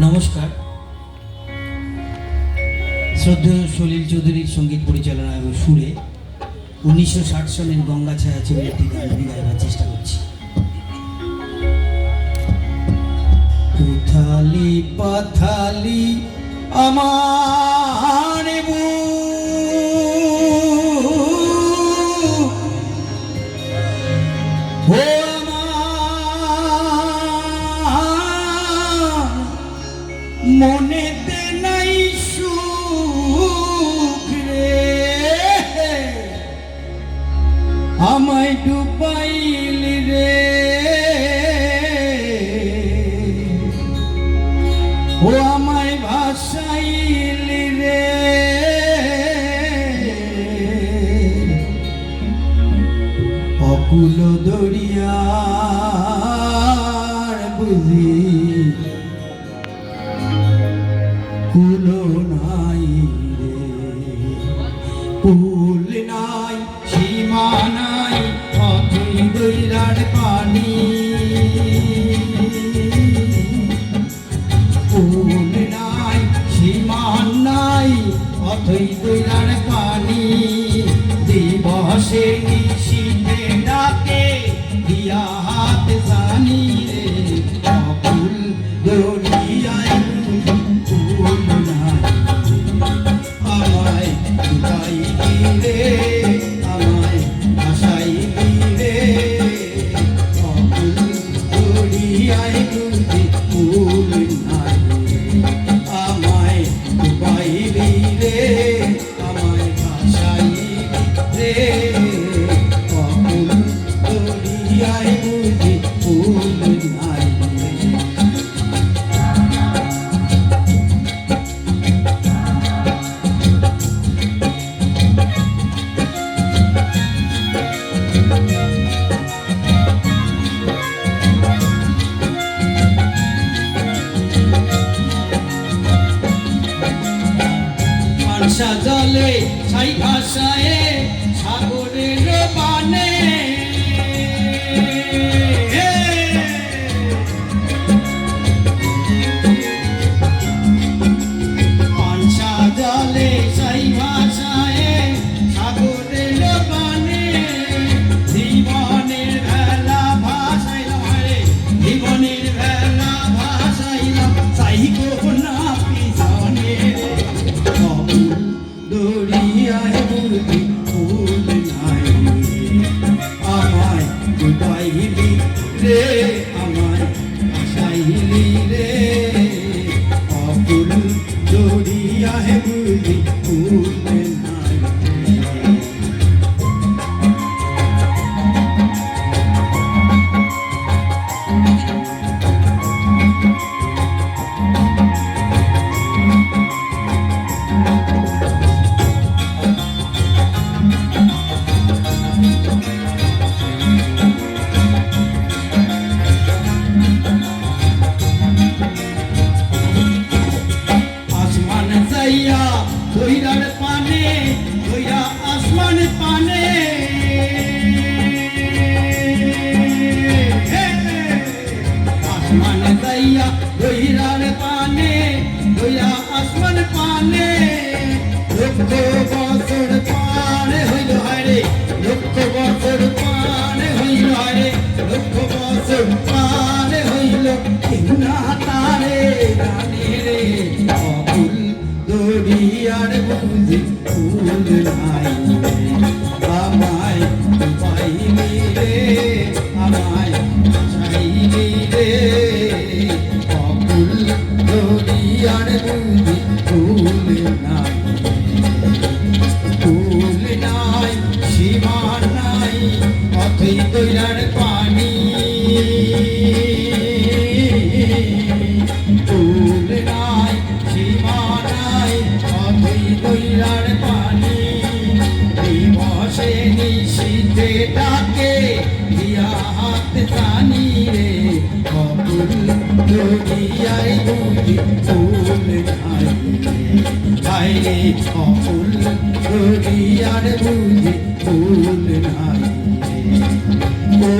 নমস্কার। শ্রদ্ধেয় সলিল চৌধুরীর সঙ্গীত পরিচালনা এবং সুরে 1960 সনের গঙ্গা ছায়া ছবির একটি গান আমি গাইবার চেষ্টা করছি। উথালি পাথালি আমার মনেতে নাই সুখ রে, আমায় ডুবাইলি রে, ও আমায় ভাসাইলি রে, অকুল দরিয়ার বুঝি কুলো নাই রে, কুল নাই সীমা নাই অথই দৈরার পানি, কুল নাই সীমা নাই অথই দৈরার পানি, দিবসে নিশীথে ডাকে দিয়া হাত জানি রে, অকুল দরিয়ায় জলে ছাই ভাষায় সাগরের পানে, পানসা জলে ছাই ভাষায় সাগরের পানে, জীবনের ভেলা ভাসাইলাম রে, জীবনের ভেলা ভাসাইলাম চাই গো না পিছনে রে, দরিয়ায় বুঝি ফুল নাই আমায় ডুবাইলি রে, আমায় ভাসাইলি রে, অকুল দরিয়ায় বুঝি ফুল নাই। দৈরার পানে দৈরা আসমান পানে, আসমান দইয়া দৈরার পানে দৈরা আসমান পানে, লক্ষ বছর পার হইল হায়রে, লক্ষ বছর পার হইল হায়রে, লক্ষ বছর পার হইল কিনা তারে জানে রে, অকুল দরিয়ার বুঝি ফুল নাই রে, আমায় ডুবাইলি রে, আমায় ভাসাইলি রে, অকুল দরিয়ার বুঝি ফুল নাই, ফুল নাই সীমা নাই অথই দৈরার পানি, ফুল নাই সীমা নাই অথই দৈরার পানি, দিবসে নিশীথে ডাকে দিয়া হাত জানি রে, অকুল দরিয়ায় বুঝি ফুল নাই রে, অকুল দরিয়ার বুঝি ফুল নাই রে, ও